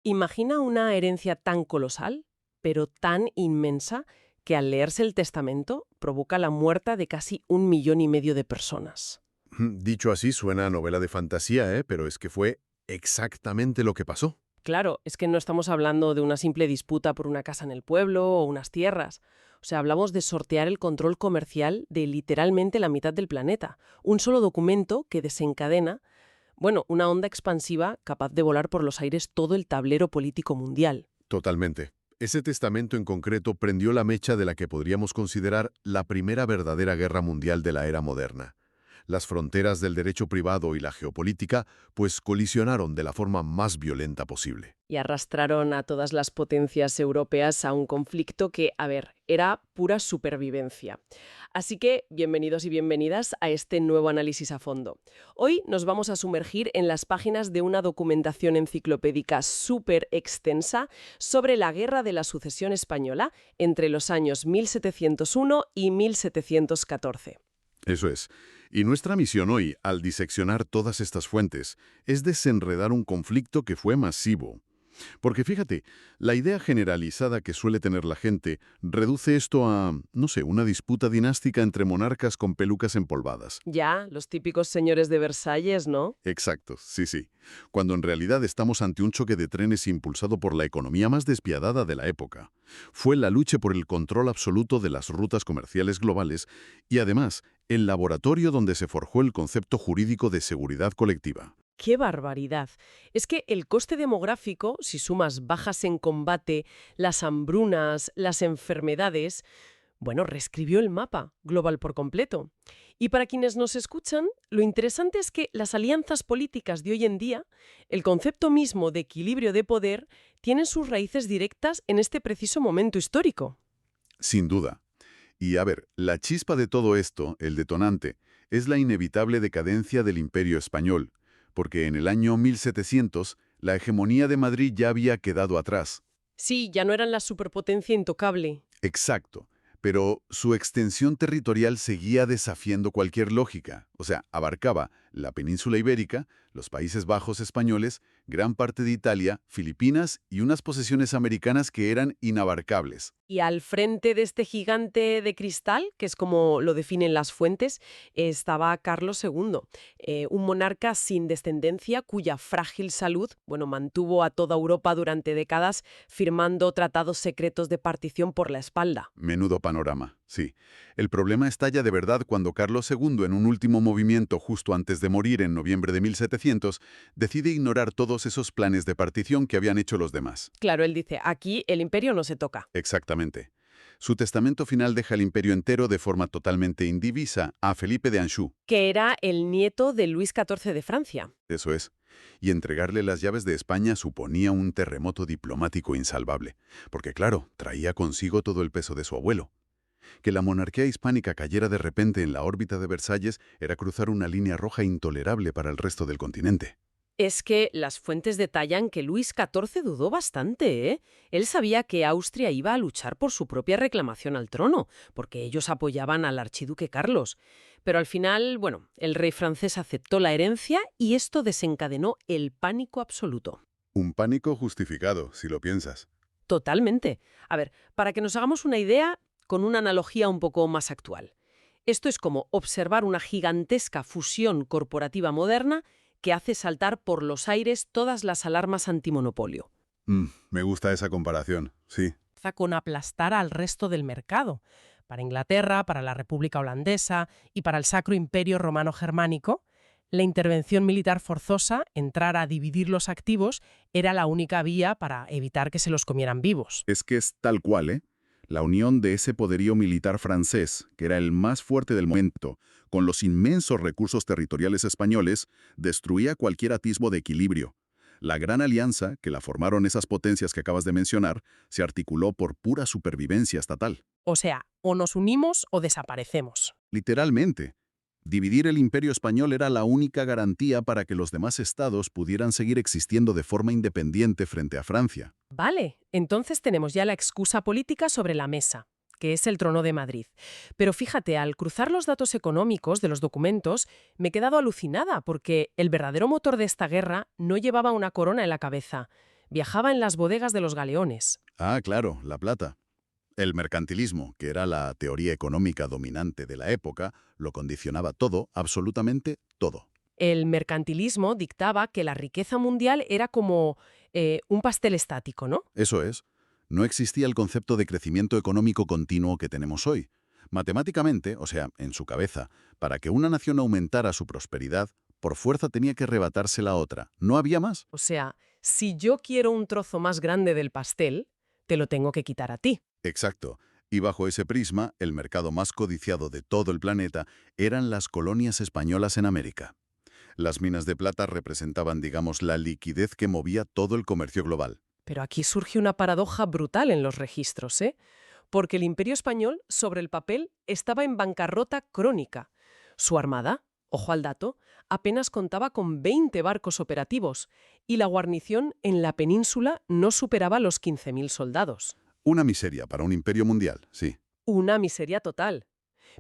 Imagina una herencia tan colosal, pero tan inmensa, que al leerse el testamento provoca la muerte de casi 1,5 millones de personas. Dicho así, suena a novela de fantasía, ¿eh? Pero es que fue exactamente lo que pasó. Claro, es que no estamos hablando de una simple disputa por una casa en el pueblo o unas tierras. O sea, hablamos de sortear el control comercial de literalmente la mitad del planeta. Un solo documento que desencadena, bueno, una onda expansiva capaz de volar por los aires todo el tablero político mundial. Totalmente. Ese testamento en concreto prendió la mecha de la que podríamos considerar la primera verdadera guerra mundial de la era moderna. Las fronteras del derecho privado y la geopolítica, pues colisionaron de la forma más violenta posible. Y arrastraron a todas las potencias europeas a un conflicto que, a ver, era pura supervivencia. Así que, bienvenidos y bienvenidas a este nuevo análisis a fondo. Hoy nos vamos a sumergir en las páginas de una documentación enciclopédica súper extensa sobre la Guerra de la Sucesión Española entre los años 1701 y 1714. Eso es. Y nuestra misión hoy, al diseccionar todas estas fuentes, es desenredar un conflicto que fue masivo. Porque fíjate, la idea generalizada que suele tener la gente reduce esto a, no sé, una disputa dinástica entre monarcas con pelucas empolvadas. Ya, los típicos señores de Versalles, ¿no? Exacto, sí, sí. Cuando en realidad estamos ante un choque de trenes impulsado por la economía más despiadada de la época. Fue la lucha por el control absoluto de las rutas comerciales globales y además el laboratorio donde se forjó el concepto jurídico de seguridad colectiva. ¡Qué barbaridad! Es que el coste demográfico, si sumas bajas en combate, las hambrunas, las enfermedades, bueno, reescribió el mapa global por completo. Y para quienes nos escuchan, lo interesante es que las alianzas políticas de hoy en día, el concepto mismo de equilibrio de poder, tienen sus raíces directas en este preciso momento histórico. Sin duda. Y a ver, la chispa de todo esto, el detonante, es la inevitable decadencia del Imperio español, porque en el año 1700 la hegemonía de Madrid ya había quedado atrás. Sí, ya no eran la superpotencia intocable. Exacto, pero su extensión territorial seguía desafiando cualquier lógica, o sea, abarcaba la península ibérica, los Países Bajos españoles, gran parte de Italia, Filipinas y unas posesiones americanas que eran inabarcables. Y al frente de este gigante de cristal, que es como lo definen las fuentes, estaba Carlos II, un monarca sin descendencia cuya frágil salud, bueno, mantuvo a toda Europa durante décadas firmando tratados secretos de partición por la espalda. Menudo panorama, sí. El problema estalla de verdad cuando Carlos II, en un último movimiento justo antes de morir en noviembre de 1700, decide ignorar todos esos planes de partición que habían hecho los demás. Claro, él dice, aquí el imperio no se toca. Exactamente. Su testamento final deja el imperio entero de forma totalmente indivisa a Felipe de Anjou. Que era el nieto de Luis XIV de Francia. Eso es. Y entregarle las llaves de España suponía un terremoto diplomático insalvable, porque claro, traía consigo todo el peso de su abuelo. Que la monarquía hispánica cayera de repente en la órbita de Versalles era cruzar una línea roja intolerable para el resto del continente. Es que las fuentes detallan que Luis XIV dudó bastante, ¿eh? Él sabía que Austria iba a luchar por su propia reclamación al trono, porque ellos apoyaban al archiduque Carlos. Pero al final, bueno, el rey francés aceptó la herencia y esto desencadenó el pánico absoluto. Un pánico justificado, si lo piensas. Totalmente. A ver, para que nos hagamos una idea, con una analogía un poco más actual. Esto es como observar una gigantesca fusión corporativa moderna que hace saltar por los aires todas las alarmas antimonopolio. Me gusta esa comparación, sí. Con aplastar al resto del mercado. Para Inglaterra, para la República Holandesa y para el Sacro Imperio Romano Germánico, la intervención militar forzosa, entrar a dividir los activos, era la única vía para evitar que se los comieran vivos. Es que es tal cual, ¿eh? La unión de ese poderío militar francés, que era el más fuerte del momento, con los inmensos recursos territoriales españoles, destruía cualquier atisbo de equilibrio. La Gran Alianza, que la formaron esas potencias que acabas de mencionar, se articuló por pura supervivencia estatal. O sea, o nos unimos o desaparecemos. Literalmente. Dividir el imperio español era la única garantía para que los demás estados pudieran seguir existiendo de forma independiente frente a Francia. Vale, entonces tenemos ya la excusa política sobre la mesa, que es el trono de Madrid. Pero fíjate, al cruzar los datos económicos de los documentos, me he quedado alucinada porque el verdadero motor de esta guerra no llevaba una corona en la cabeza. viajaba en las bodegas de los galeones. Ah, claro, la plata. El mercantilismo, que era la teoría económica dominante de la época, lo condicionaba todo, absolutamente todo. El mercantilismo dictaba que la riqueza mundial era como un pastel estático, ¿no? Eso es. No existía el concepto de crecimiento económico continuo que tenemos hoy. Matemáticamente, o sea, en su cabeza, para que una nación aumentara su prosperidad, por fuerza tenía que arrebatarse la otra. No había más. O sea, si yo quiero un trozo más grande del pastel, te lo tengo que quitar a ti. Exacto. Y bajo ese prisma, el mercado más codiciado de todo el planeta eran las colonias españolas en América. Las minas de plata representaban, digamos, la liquidez que movía todo el comercio global. Pero aquí surge una paradoja brutal en los registros, ¿eh? Porque el Imperio Español, sobre el papel, estaba en bancarrota crónica. Su armada, ojo al dato, apenas contaba con 20 barcos operativos y la guarnición en la península no superaba los 15.000 soldados. Una miseria para un imperio mundial, sí. Una miseria total.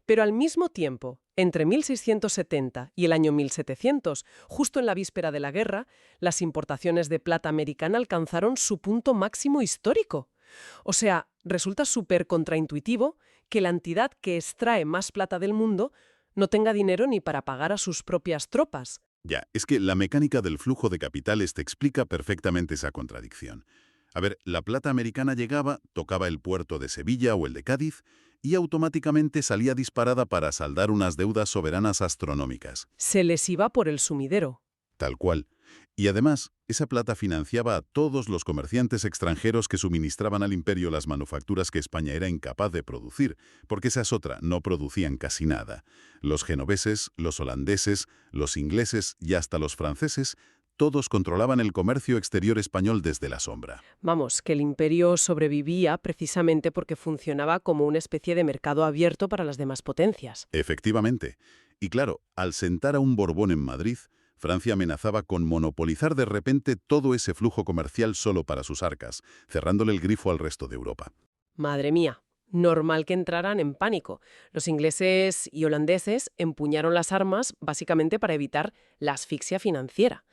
Pero al mismo tiempo, entre 1670 y el año 1700, justo en la víspera de la guerra, las importaciones de plata americana alcanzaron su punto máximo histórico. O sea, resulta súper contraintuitivo que la entidad que extrae más plata del mundo no tenga dinero ni para pagar a sus propias tropas. Ya, es que la mecánica del flujo de capitales te explica perfectamente esa contradicción. A ver, la plata americana llegaba, tocaba el puerto de Sevilla o el de Cádiz y automáticamente salía disparada para saldar unas deudas soberanas astronómicas. Se les iba por el sumidero. Tal cual. Y además, esa plata financiaba a todos los comerciantes extranjeros que suministraban al imperio las manufacturas que España era incapaz de producir, porque esa es otra, no producían casi nada. Los genoveses, los holandeses, los ingleses y hasta los franceses, todos controlaban el comercio exterior español desde la sombra. Vamos, que el imperio sobrevivía precisamente porque funcionaba como una especie de mercado abierto para las demás potencias. Efectivamente. Y claro, al sentar a un Borbón en Madrid, Francia amenazaba con monopolizar de repente todo ese flujo comercial solo para sus arcas, cerrándole el grifo al resto de Europa. Madre mía, normal que entraran en pánico. Los ingleses y holandeses empuñaron las armas básicamente para evitar la asfixia financiera.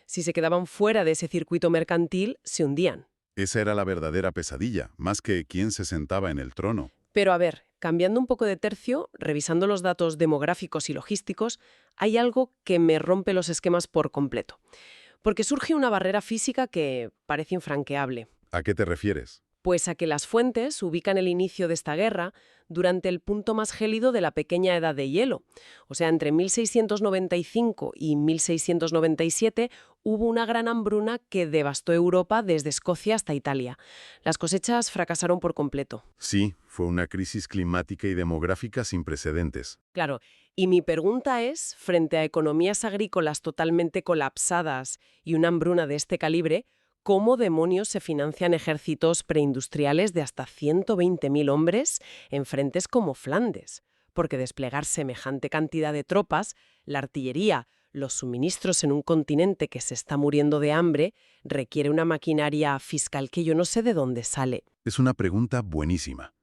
Si se quedaban fuera de ese circuito mercantil, se hundían. Esa era la verdadera pesadilla, más que quién se sentaba en el trono. Pero a ver, cambiando un poco de tercio, revisando los datos demográficos y logísticos, hay algo que me rompe los esquemas por completo. Porque surge una barrera física que parece infranqueable. ¿A qué te refieres? Pues a que las fuentes ubican el inicio de esta guerra durante el punto más gélido de la pequeña edad de hielo. O sea, entre 1695 y 1697 hubo una gran hambruna que devastó Europa desde Escocia hasta Italia. Las cosechas fracasaron por completo. Sí, fue una crisis climática y demográfica sin precedentes. Claro, y mi pregunta es, frente a economías agrícolas totalmente colapsadas y una hambruna de este calibre, ¿cómo demonios se financian ejércitos preindustriales de hasta 120.000 hombres en frentes como Flandes? Porque desplegar semejante cantidad de tropas, la artillería, los suministros en un continente que se está muriendo de hambre, requiere una maquinaria fiscal que yo no sé de dónde sale. Es una pregunta buenísima.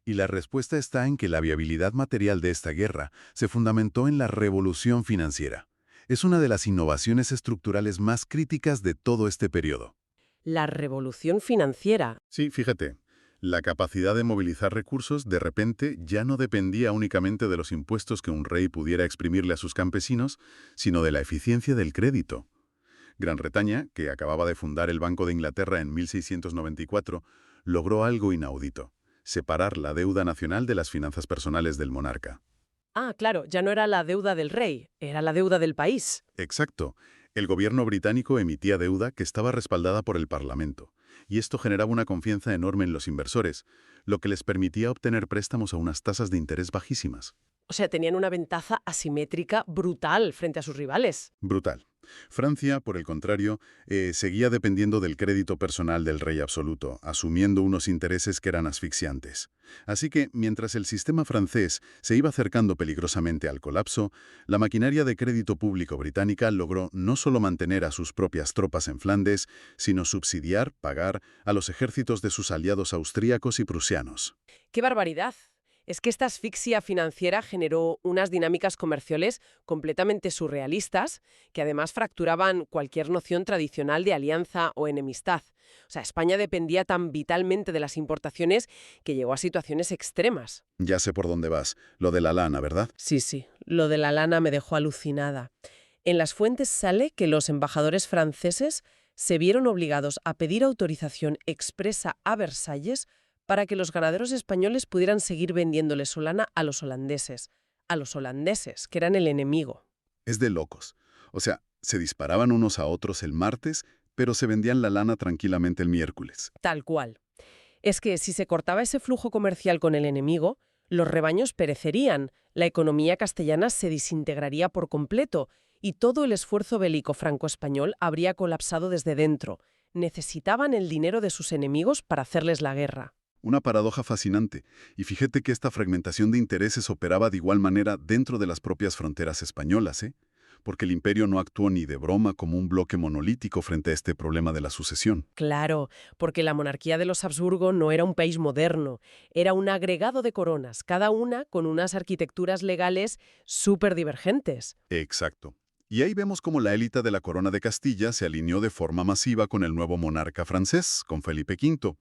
Y la respuesta está en que la viabilidad material de esta guerra se fundamentó en la revolución financiera. Es una de las innovaciones estructurales más críticas de todo este periodo. La revolución financiera. Sí, fíjate, la capacidad de movilizar recursos de repente ya no dependía únicamente de los impuestos que un rey pudiera exprimirle a sus campesinos, sino de la eficiencia del crédito. Gran Bretaña, que acababa de fundar el Banco de Inglaterra en 1694, logró algo inaudito: separar la deuda nacional de las finanzas personales del monarca. Ah, claro, ya no era la deuda del rey, era la deuda del país. Exacto. El gobierno británico emitía deuda que estaba respaldada por el Parlamento, y esto generaba una confianza enorme en los inversores, lo que les permitía obtener préstamos a unas tasas de interés bajísimas. O sea, tenían una ventaja asimétrica brutal frente a sus rivales. Brutal. Francia, por el contrario, seguía dependiendo del crédito personal del rey absoluto, asumiendo unos intereses que eran asfixiantes. Así que, mientras el sistema francés se iba acercando peligrosamente al colapso, la maquinaria de crédito público británica logró no solo mantener a sus propias tropas en Flandes, sino pagar a los ejércitos de sus aliados austríacos y prusianos. ¡Qué barbaridad! Es que esta asfixia financiera generó unas dinámicas comerciales completamente surrealistas que además fracturaban cualquier noción tradicional de alianza o enemistad. O sea, España dependía tan vitalmente de las importaciones que llegó a situaciones extremas. Ya sé por dónde vas, lo de la lana, ¿verdad? Sí, lo de la lana me dejó alucinada. En las fuentes sale que los embajadores franceses se vieron obligados a pedir autorización expresa a Versalles para que los ganaderos españoles pudieran seguir vendiéndole su lana a los holandeses, que eran el enemigo. Es de locos. O sea, se disparaban unos a otros el martes, pero se vendían la lana tranquilamente el miércoles. Tal cual. Es que si se cortaba ese flujo comercial con el enemigo, los rebaños perecerían, la economía castellana se desintegraría por completo y todo el esfuerzo bélico franco-español habría colapsado desde dentro. Necesitaban el dinero de sus enemigos para hacerles la guerra. Una paradoja fascinante. Y fíjate que esta fragmentación de intereses operaba de igual manera dentro de las propias fronteras españolas, ¿eh? Porque el imperio no actuó ni de broma como un bloque monolítico frente a este problema de la sucesión. Claro, porque la monarquía de los Habsburgo no era un país moderno, era un agregado de coronas, cada una con unas arquitecturas legales súper divergentes. Exacto. Y ahí vemos cómo la élite de la corona de Castilla se alineó de forma masiva con el nuevo monarca francés, con Felipe V.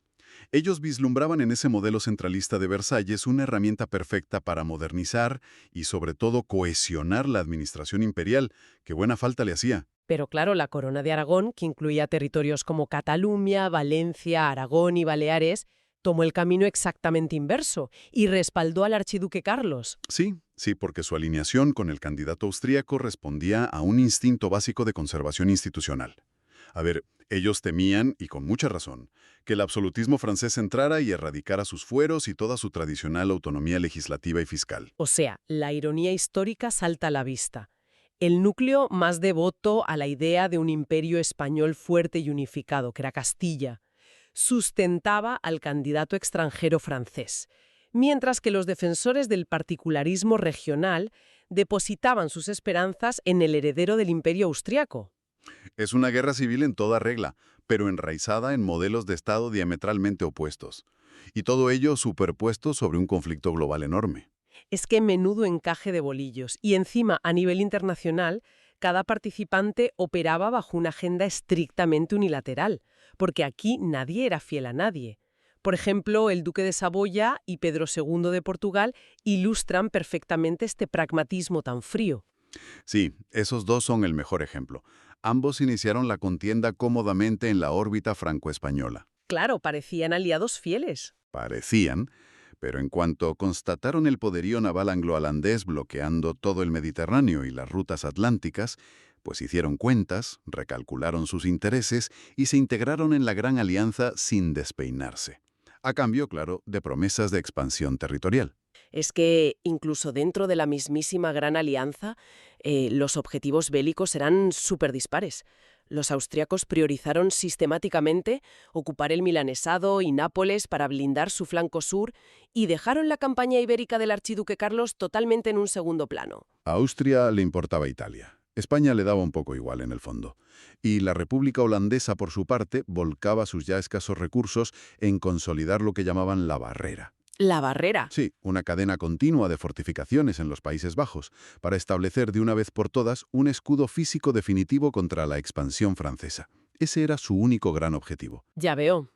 Ellos vislumbraban en ese modelo centralista de Versalles una herramienta perfecta para modernizar y sobre todo cohesionar la administración imperial, que buena falta le hacía. Pero claro, la corona de Aragón, que incluía territorios como Cataluña, Valencia, Aragón y Baleares, tomó el camino exactamente inverso y respaldó al archiduque Carlos. Sí, porque su alineación con el candidato austríaco respondía a un instinto básico de conservación institucional. A ver, ellos temían, y con mucha razón, que el absolutismo francés entrara y erradicara sus fueros y toda su tradicional autonomía legislativa y fiscal. O sea, la ironía histórica salta a la vista. El núcleo más devoto a la idea de un imperio español fuerte y unificado, que era Castilla, sustentaba al candidato extranjero francés, mientras que los defensores del particularismo regional depositaban sus esperanzas en el heredero del imperio austriaco. Es una guerra civil en toda regla, pero enraizada en modelos de Estado diametralmente opuestos. Y todo ello superpuesto sobre un conflicto global enorme. Es que menudo encaje de bolillos. Y encima, a nivel internacional, cada participante operaba bajo una agenda estrictamente unilateral, porque aquí nadie era fiel a nadie. Por ejemplo, el duque de Saboya y Pedro II de Portugal ilustran perfectamente este pragmatismo tan frío. Sí, esos dos son el mejor ejemplo. Ambos iniciaron la contienda cómodamente en la órbita franco-española. Claro, parecían aliados fieles. Parecían, pero en cuanto constataron el poderío naval anglo-holandés bloqueando todo el Mediterráneo y las rutas atlánticas, pues hicieron cuentas, recalcularon sus intereses y se integraron en la Gran Alianza sin despeinarse. A cambio, claro, de promesas de expansión territorial. Es que incluso dentro de la mismísima Gran Alianza, los objetivos bélicos eran súper dispares. Los austriacos priorizaron sistemáticamente ocupar el Milanesado y Nápoles para blindar su flanco sur y dejaron la campaña ibérica del archiduque Carlos totalmente en un segundo plano. A Austria le importaba Italia. España le daba un poco igual en el fondo. Y la República Holandesa, por su parte, volcaba sus ya escasos recursos en consolidar lo que llamaban la barrera. La barrera. Sí, una cadena continua de fortificaciones en los Países Bajos, para establecer de una vez por todas un escudo físico definitivo contra la expansión francesa. Ese era su único gran objetivo. Ya veo.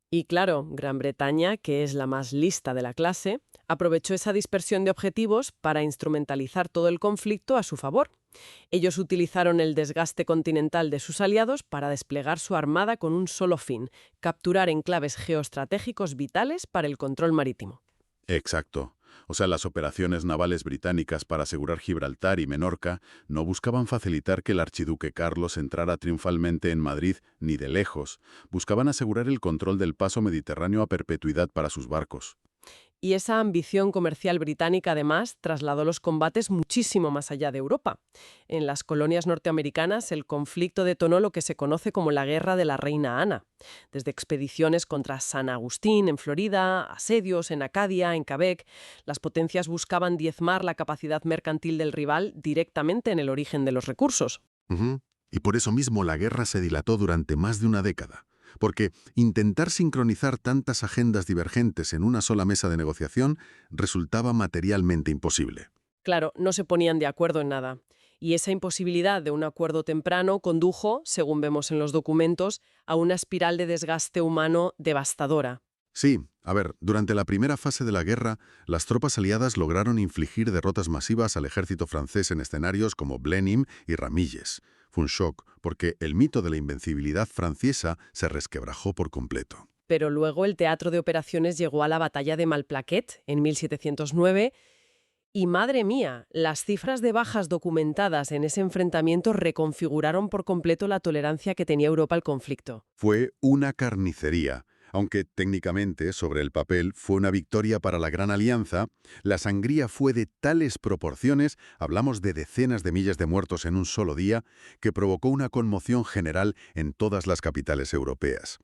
Y claro, Gran Bretaña, que es la más lista de la clase, aprovechó esa dispersión de objetivos para instrumentalizar todo el conflicto a su favor. Ellos utilizaron el desgaste continental de sus aliados para desplegar su armada con un solo fin: capturar enclaves geoestratégicos vitales para el control marítimo. Exacto. O sea, las operaciones navales británicas para asegurar Gibraltar y Menorca no buscaban facilitar que el archiduque Carlos entrara triunfalmente en Madrid ni de lejos. Buscaban asegurar el control del paso mediterráneo a perpetuidad para sus barcos. Y esa ambición comercial británica, además, trasladó los combates muchísimo más allá de Europa. En las colonias norteamericanas, el conflicto detonó lo que se conoce como la Guerra de la Reina Ana. Desde expediciones contra San Agustín, en Florida, asedios en Acadia, en Quebec, las potencias buscaban diezmar la capacidad mercantil del rival directamente en el origen de los recursos. Y por eso mismo la guerra se dilató durante más de una década. porque intentar sincronizar tantas agendas divergentes en una sola mesa de negociación resultaba materialmente imposible. Claro, no se ponían de acuerdo en nada. Y esa imposibilidad de un acuerdo temprano condujo, según vemos en los documentos, a una espiral de desgaste humano devastadora. Sí, a ver, durante la primera fase de la guerra, las tropas aliadas lograron infligir derrotas masivas al ejército francés en escenarios como Blenheim y Ramillies. Fue un shock, porque el mito de la invencibilidad francesa se resquebrajó por completo. Pero luego el teatro de operaciones llegó a la batalla de Malplaquet en 1709 y, madre mía, las cifras de bajas documentadas en ese enfrentamiento reconfiguraron por completo la tolerancia que tenía Europa al conflicto. Fue una carnicería. Aunque técnicamente, sobre el papel, fue una victoria para la Gran Alianza, la sangría fue de tales proporciones, hablamos de decenas de miles de muertos en un solo día, que provocó una conmoción general en todas las capitales europeas.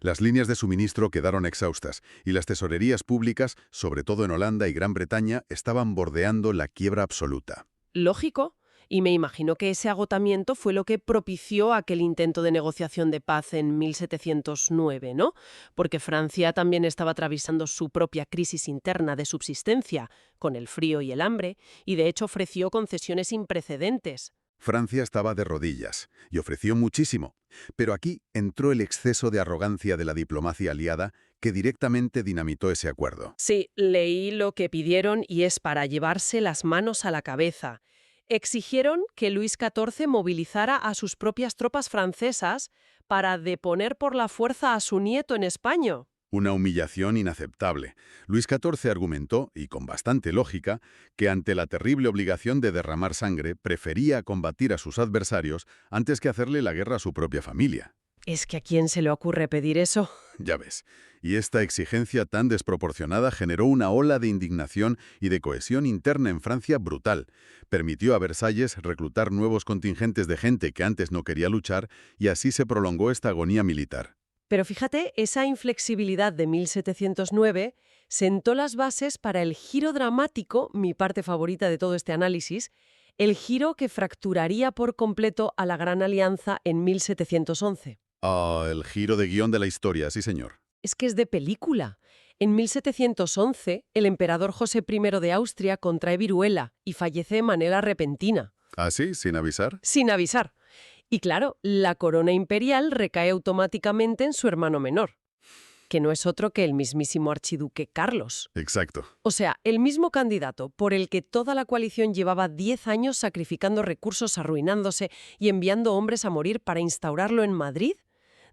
Las líneas de suministro quedaron exhaustas y las tesorerías públicas, sobre todo en Holanda y Gran Bretaña, estaban bordeando la quiebra absoluta. Lógico. Y me imagino que ese agotamiento fue lo que propició aquel intento de negociación de paz en 1709, ¿no? Porque Francia también estaba atravesando su propia crisis interna de subsistencia, con el frío y el hambre, y de hecho ofreció concesiones sin precedentes. Francia estaba de rodillas y ofreció muchísimo, pero aquí entró el exceso de arrogancia de la diplomacia aliada que directamente dinamitó ese acuerdo. Sí, leí lo que pidieron y es para llevarse las manos a la cabeza. Exigieron que Luis XIV movilizara a sus propias tropas francesas para deponer por la fuerza a su nieto en España. Una humillación inaceptable. Luis XIV argumentó, y con bastante lógica, que ante la terrible obligación de derramar sangre, prefería combatir a sus adversarios antes que hacerle la guerra a su propia familia. ¿Es que a quién se le ocurre pedir eso? Ya ves. Y esta exigencia tan desproporcionada generó una ola de indignación y de cohesión interna en Francia brutal. Permitió a Versalles reclutar nuevos contingentes de gente que antes no quería luchar y así se prolongó esta agonía militar. Pero fíjate, esa inflexibilidad de 1709 sentó las bases para el giro dramático, mi parte favorita de todo este análisis, el giro que fracturaría por completo a la Gran Alianza en 1711. Ah, el giro de guión de la historia, sí señor. Es que es de película. En 1711, el emperador José I de Austria contrae viruela y fallece de manera repentina. ¿Ah, sí? ¿Sin avisar? Sin avisar. Y claro, la corona imperial recae automáticamente en su hermano menor, que no es otro que el mismísimo archiduque Carlos. Exacto. O sea, el mismo candidato por el que toda la coalición llevaba 10 años sacrificando recursos, arruinándose y enviando hombres a morir para instaurarlo en Madrid,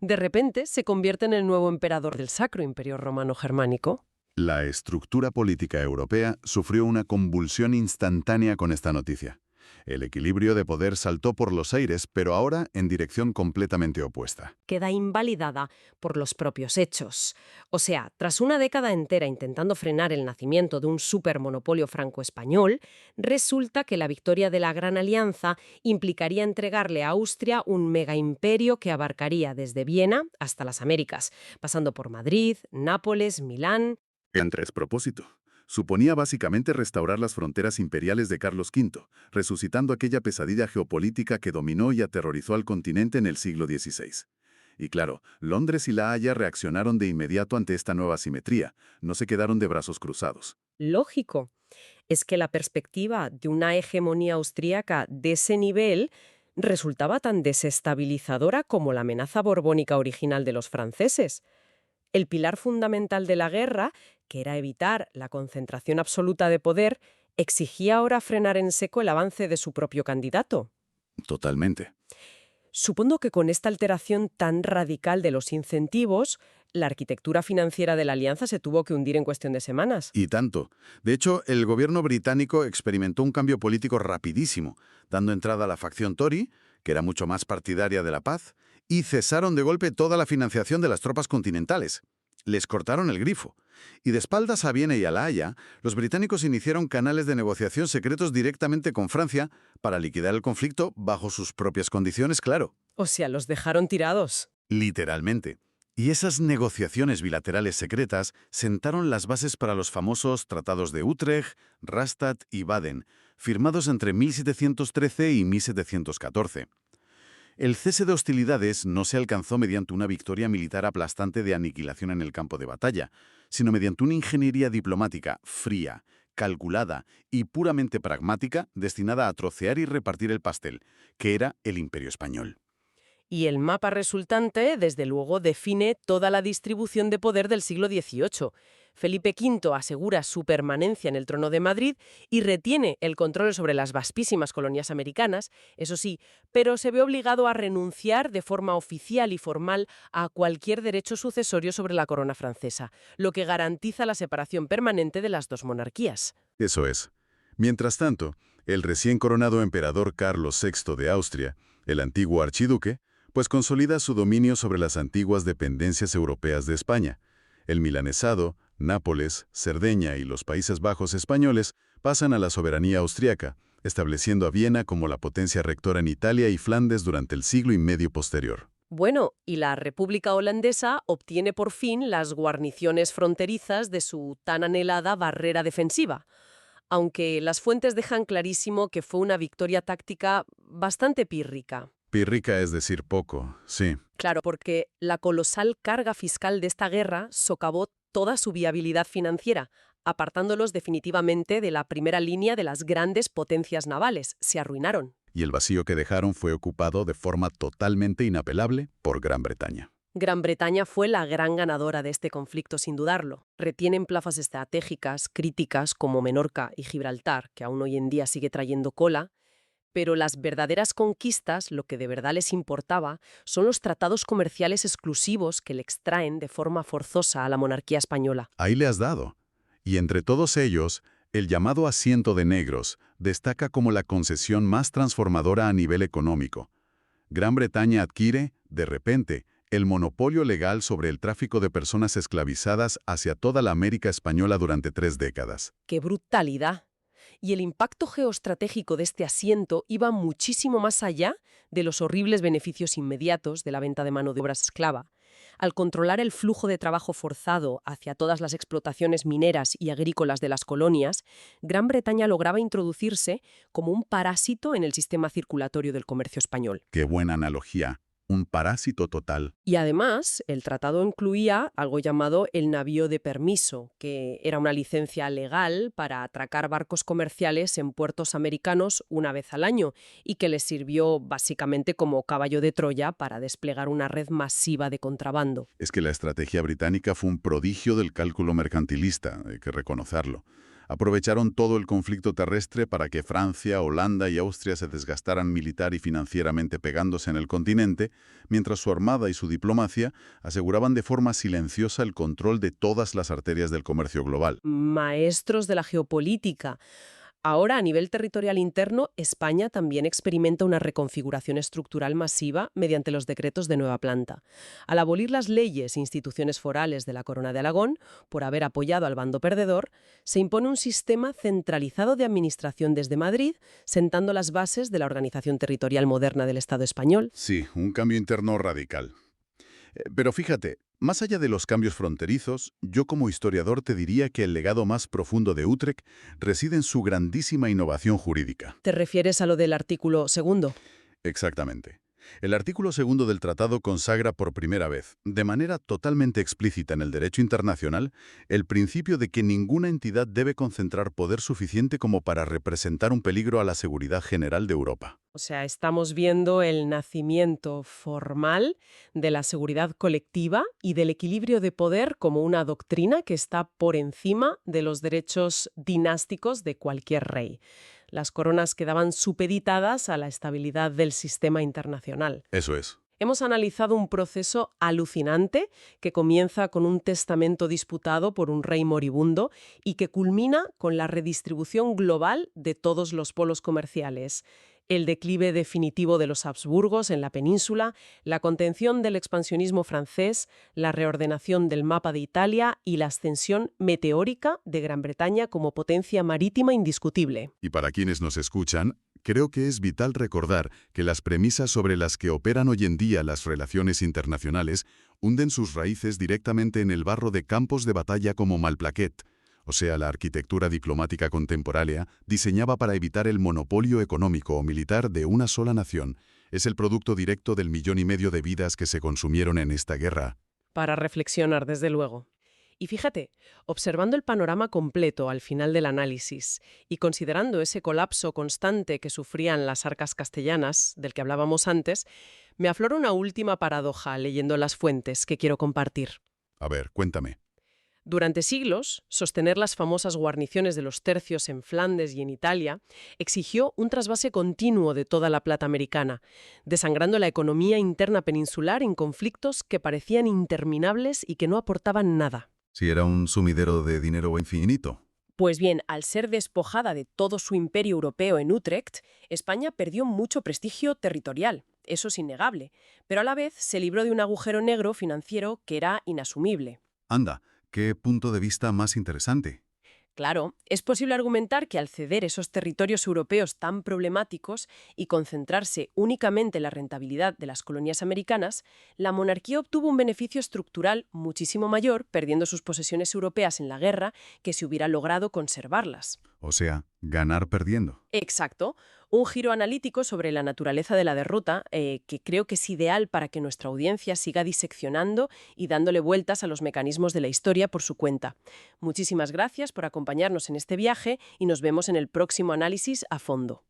de repente se convierte en el nuevo emperador del Sacro Imperio Romano Germánico. La estructura política europea sufrió una convulsión instantánea con esta noticia. El equilibrio de poder saltó por los aires, pero ahora en dirección completamente opuesta. Queda invalidada por los propios hechos. O sea, tras una década entera intentando frenar el nacimiento de un supermonopolio franco-español, resulta que la victoria de la Gran Alianza implicaría entregarle a Austria un megaimperio que abarcaría desde Viena hasta las Américas, pasando por Madrid, Nápoles, Milán. En tres propósitos. Suponía básicamente restaurar las fronteras imperiales de Carlos V, resucitando aquella pesadilla geopolítica que dominó y aterrorizó al continente en el siglo XVI. Y claro, Londres y La Haya reaccionaron de inmediato ante esta nueva simetría, no se quedaron de brazos cruzados. Lógico. Es que la perspectiva de una hegemonía austríaca de ese nivel resultaba tan desestabilizadora como la amenaza borbónica original de los franceses. El pilar fundamental de la guerra, que era evitar la concentración absoluta de poder, exigía ahora frenar en seco el avance de su propio candidato. Totalmente. Supongo que con esta alteración tan radical de los incentivos, la arquitectura financiera de la alianza se tuvo que hundir en cuestión de semanas. Y tanto. De hecho, el gobierno británico experimentó un cambio político rapidísimo, dando entrada a la facción Tory, que era mucho más partidaria de la paz, y cesaron de golpe toda la financiación de las tropas continentales. Les cortaron el grifo. Y de espaldas a Viena y a La Haya, los británicos iniciaron canales de negociación secretos directamente con Francia para liquidar el conflicto bajo sus propias condiciones, claro. O sea, los dejaron tirados. Literalmente. Y esas negociaciones bilaterales secretas sentaron las bases para los famosos tratados de Utrecht, Rastatt y Baden, firmados entre 1713 y 1714. El cese de hostilidades no se alcanzó mediante una victoria militar aplastante de aniquilación en el campo de batalla, sino mediante una ingeniería diplomática fría, calculada y puramente pragmática destinada a trocear y repartir el pastel, que era el Imperio español. Y el mapa resultante, desde luego, define toda la distribución de poder del siglo XVIII. Felipe V asegura su permanencia en el trono de Madrid y retiene el control sobre las vastísimas colonias americanas, eso sí, pero se ve obligado a renunciar de forma oficial y formal a cualquier derecho sucesorio sobre la corona francesa, lo que garantiza la separación permanente de las dos monarquías. Eso es. Mientras tanto, el recién coronado emperador Carlos VI de Austria, el antiguo archiduque, pues consolida su dominio sobre las antiguas dependencias europeas de España. El milanesado, Nápoles, Cerdeña y los Países Bajos españoles pasan a la soberanía austriaca, estableciendo a Viena como la potencia rectora en Italia y Flandes durante el siglo y medio posterior. Bueno, y la República Holandesa obtiene por fin las guarniciones fronterizas de su tan anhelada barrera defensiva, aunque las fuentes dejan clarísimo que fue una victoria táctica bastante pírrica. Pírrica es decir poco, sí. Claro, porque la colosal carga fiscal de esta guerra socavó toda su viabilidad financiera, apartándolos definitivamente de la primera línea de las grandes potencias navales. Se arruinaron. Y el vacío que dejaron fue ocupado de forma totalmente inapelable por Gran Bretaña. Gran Bretaña fue la gran ganadora de este conflicto, sin dudarlo. Retienen plazas estratégicas, críticas, como Menorca y Gibraltar, que aún hoy en día sigue trayendo cola, pero las verdaderas conquistas, lo que de verdad les importaba, son los tratados comerciales exclusivos que le extraen de forma forzosa a la monarquía española. Ahí le has dado. Y entre todos ellos, el llamado asiento de negros destaca como la concesión más transformadora a nivel económico. Gran Bretaña adquiere, de repente, el monopolio legal sobre el tráfico de personas esclavizadas hacia toda la América española durante 3 décadas. ¡Qué brutalidad! Y el impacto geoestratégico de este asiento iba muchísimo más allá de los horribles beneficios inmediatos de la venta de mano de obra esclava. Al controlar el flujo de trabajo forzado hacia todas las explotaciones mineras y agrícolas de las colonias, Gran Bretaña lograba introducirse como un parásito en el sistema circulatorio del comercio español. ¡Qué buena analogía! Un parásito total. Y además, el tratado incluía algo llamado el navío de permiso, que era una licencia legal para atracar barcos comerciales en puertos americanos una vez al año y que les sirvió básicamente como caballo de Troya para desplegar una red masiva de contrabando. Es que la estrategia británica fue un prodigio del cálculo mercantilista, hay que reconocerlo. Aprovecharon todo el conflicto terrestre para que Francia, Holanda y Austria se desgastaran militar y financieramente pegándose en el continente, mientras su armada y su diplomacia aseguraban de forma silenciosa el control de todas las arterias del comercio global. Maestros de la geopolítica. Ahora, a nivel territorial interno, España también experimenta una reconfiguración estructural masiva mediante los decretos de nueva planta. Al abolir las leyes e instituciones forales de la Corona de Aragón, por haber apoyado al bando perdedor, se impone un sistema centralizado de administración desde Madrid, sentando las bases de la organización territorial moderna del Estado español. Sí, un cambio interno radical. Pero fíjate, más allá de los cambios fronterizos, yo como historiador te diría que el legado más profundo de Utrecht reside en su grandísima innovación jurídica. ¿Te refieres a lo del artículo 2? Exactamente. El artículo 2 del tratado consagra por primera vez, de manera totalmente explícita en el derecho internacional, el principio de que ninguna entidad debe concentrar poder suficiente como para representar un peligro a la seguridad general de Europa. O sea, estamos viendo el nacimiento formal de la seguridad colectiva y del equilibrio de poder como una doctrina que está por encima de los derechos dinásticos de cualquier rey. Las coronas quedaban supeditadas a la estabilidad del sistema internacional. Eso es. Hemos analizado un proceso alucinante que comienza con un testamento disputado por un rey moribundo y que culmina con la redistribución global de todos los polos comerciales. El declive definitivo de los Habsburgos en la península, la contención del expansionismo francés, la reordenación del mapa de Italia y la ascensión meteórica de Gran Bretaña como potencia marítima indiscutible. Y para quienes nos escuchan, creo que es vital recordar que las premisas sobre las que operan hoy en día las relaciones internacionales hunden sus raíces directamente en el barro de campos de batalla como Malplaquet, O sea, la arquitectura diplomática contemporánea diseñaba para evitar el monopolio económico o militar de una sola nación. Es el producto directo del 1,5 millones de vidas que se consumieron en esta guerra. Para reflexionar, desde luego. Y fíjate, observando el panorama completo al final del análisis y considerando ese colapso constante que sufrían las arcas castellanas, del que hablábamos antes, me aflora una última paradoja leyendo las fuentes que quiero compartir. A ver, cuéntame. Durante siglos, sostener las famosas guarniciones de los tercios en Flandes y en Italia exigió un trasvase continuo de toda la plata americana, desangrando la economía interna peninsular en conflictos que parecían interminables y que no aportaban nada. Si era un sumidero de dinero infinito. Pues bien, al ser despojada de todo su imperio europeo en Utrecht, España perdió mucho prestigio territorial, eso es innegable, pero a la vez se libró de un agujero negro financiero que era inasumible. Anda, qué punto de vista más interesante. Claro, es posible argumentar que al ceder esos territorios europeos tan problemáticos y concentrarse únicamente en la rentabilidad de las colonias americanas, la monarquía obtuvo un beneficio estructural muchísimo mayor perdiendo sus posesiones europeas en la guerra que si hubiera logrado conservarlas. O sea, ganar perdiendo. Exacto. Un giro analítico sobre la naturaleza de la derrota que creo que es ideal para que nuestra audiencia siga diseccionando y dándole vueltas a los mecanismos de la historia por su cuenta. Muchísimas gracias por acompañarnos en este viaje y nos vemos en el próximo análisis a fondo.